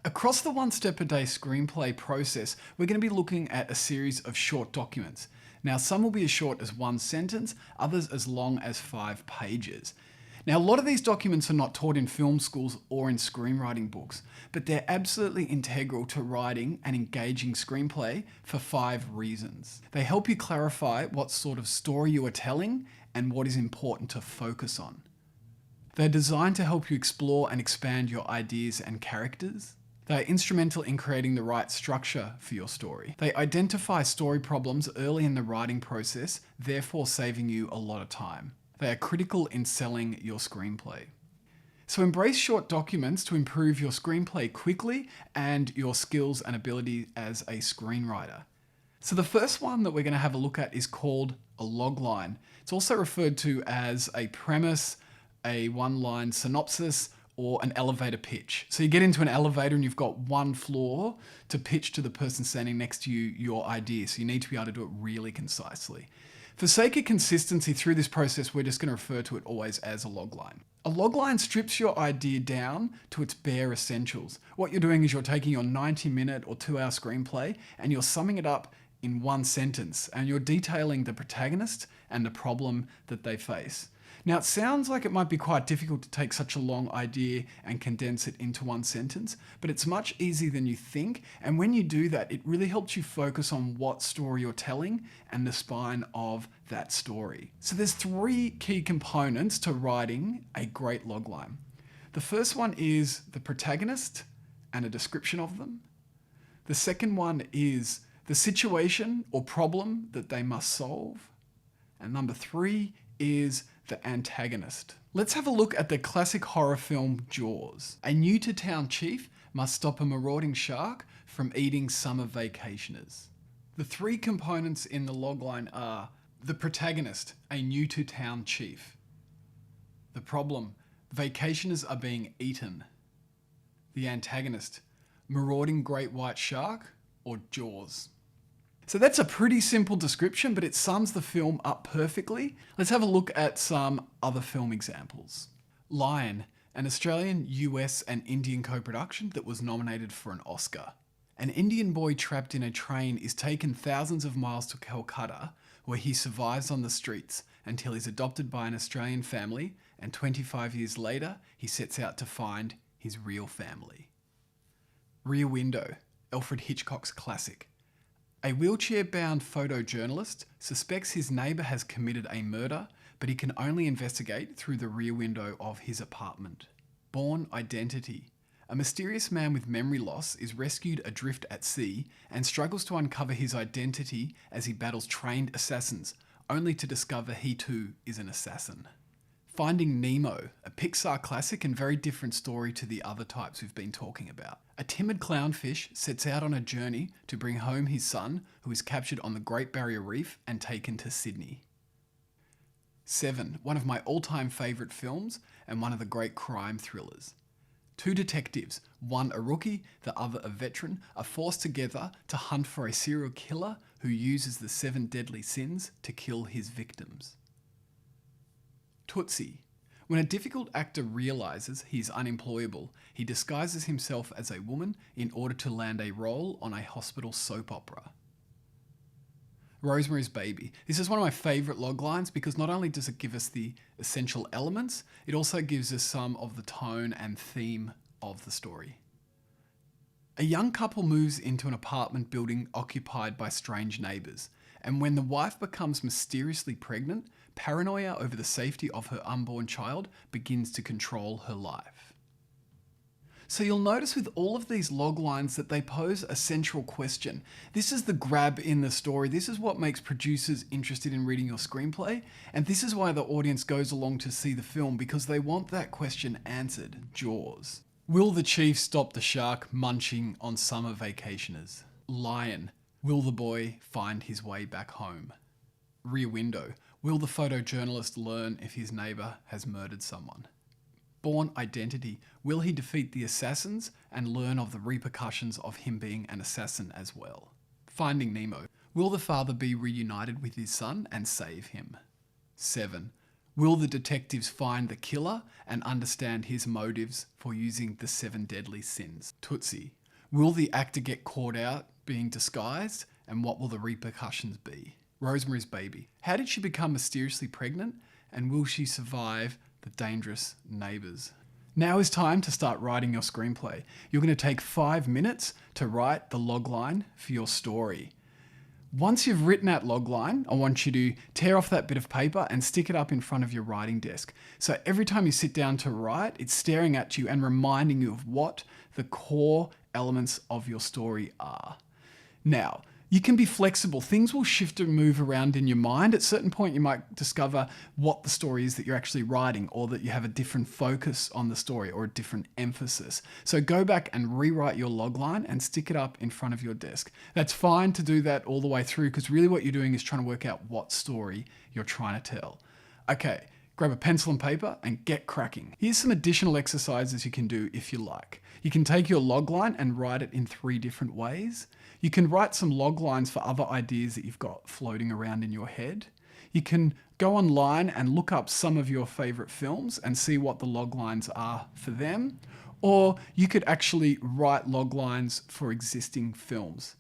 Across the One Step a Day screenplay process, we're going to be looking at a series of short documents. Now, some will be as short as one sentence, others as long as 5 pages. Now, a lot of these documents are not taught in film schools or in screenwriting books, but they're absolutely integral to writing an engaging screenplay for 5 reasons. They help you clarify what sort of story you are telling and what is important to focus on. They're designed to help you explore and expand your ideas and characters. They are instrumental in creating the right structure for your story. They identify story problems early in the writing process, therefore saving you a lot of time. They are critical in selling your screenplay. So embrace short documents to improve your screenplay quickly and your skills and ability as a screenwriter. So the first one that we're going to have a look at is called a logline. It's also referred to as a premise, a one-line synopsis, or an elevator pitch. So you get into an elevator and you've got one floor to pitch to the person standing next to you your idea. So you need to be able to do it really concisely. For sake of consistency through this process, we're just going to refer to it always as a logline. A logline strips your idea down to its bare essentials. What you're doing is you're taking your 90-minute or 2-hour screenplay and you're summing it up in one sentence, and you're detailing the protagonist and the problem that they face. Now, it sounds like it might be quite difficult to take such a long idea and condense it into one sentence, but it's much easier than you think. And when you do that, it really helps you focus on what story you're telling and the spine of that story. So there's 3 key components to writing a great logline. The first one is the protagonist and a description of them. The second one is the situation or problem that they must solve. And number 3 is the antagonist. Let's have a look at the classic horror film Jaws. A new-to-town chief must stop a marauding shark from eating summer vacationers. The 3 components in the logline are the protagonist, a new-to-town chief. The problem, vacationers are being eaten. The antagonist, marauding great white shark or Jaws. So that's a pretty simple description, but it sums the film up perfectly. Let's have a look at some other film examples. Lion, an Australian, US and Indian co-production that was nominated for an Oscar. An Indian boy trapped in a train is taken thousands of miles to Calcutta, where he survives on the streets until he's adopted by an Australian family, and 25 years later, he sets out to find his real family. Rear Window, Alfred Hitchcock's classic. A wheelchair-bound photojournalist suspects his neighbour has committed a murder, but he can only investigate through the rear window of his apartment. Bourne Identity. A mysterious man with memory loss is rescued adrift at sea and struggles to uncover his identity as he battles trained assassins, only to discover he too is an assassin. Finding Nemo, a Pixar classic and very different story to the other types we've been talking about. A timid clownfish sets out on a journey to bring home his son, who is captured on the Great Barrier Reef and taken to Sydney. 7, one of my all-time favourite films and one of the great crime thrillers. 2 detectives, one a rookie, the other a veteran, are forced together to hunt for a serial killer who uses the 7 deadly sins to kill his victims. Tootsie. When a difficult actor realises he is unemployable, he disguises himself as a woman in order to land a role on a hospital soap opera. Rosemary's Baby. This is one of my favourite loglines because not only does it give us the essential elements, it also gives us some of the tone and theme of the story. A young couple moves into an apartment building occupied by strange neighbours, and when the wife becomes mysteriously pregnant, paranoia over the safety of her unborn child begins to control her life. So you'll notice with all of these log lines that they pose a central question. This is the grab in the story. This is what makes producers interested in reading your screenplay. And this is why the audience goes along to see the film, because they want that question answered. Jaws. Will the chief stop the shark munching on summer vacationers? Lion. Will the boy find his way back home? Rear Window. Will the photojournalist learn if his neighbour has murdered someone? Bourne Identity. Will he defeat the assassins and learn of the repercussions of him being an assassin as well? Finding Nemo. Will the father be reunited with his son and save him? 7. Will the detectives find the killer and understand his motives for using the 7 deadly sins? Tootsie. Will the actor get caught out being disguised, and what will the repercussions be? Rosemary's Baby. How did she become mysteriously pregnant, and will she survive the dangerous neighbours? Now is time to start writing your screenplay. You're going to take 5 minutes to write the logline for your story. Once you've written that logline, I want you to tear off that bit of paper and stick it up in front of your writing desk. So every time you sit down to write, it's staring at you and reminding you of what the core elements of your story are. Now, you can be flexible. Things will shift and move around in your mind. At a certain point, you might discover what the story is that you're actually writing, or that you have a different focus on the story or a different emphasis. So go back and rewrite your logline and stick it up in front of your desk. That's fine to do that all the way through, because really what you're doing is trying to work out what story you're trying to tell. Okay, grab a pencil and paper and get cracking. Here's some additional exercises you can do if you like. You can take your logline and write it in 3 different ways. You can write some log lines for other ideas that you've got floating around in your head. You can go online and look up some of your favorite films and see what the log lines are for them. Or you could actually write log lines for existing films.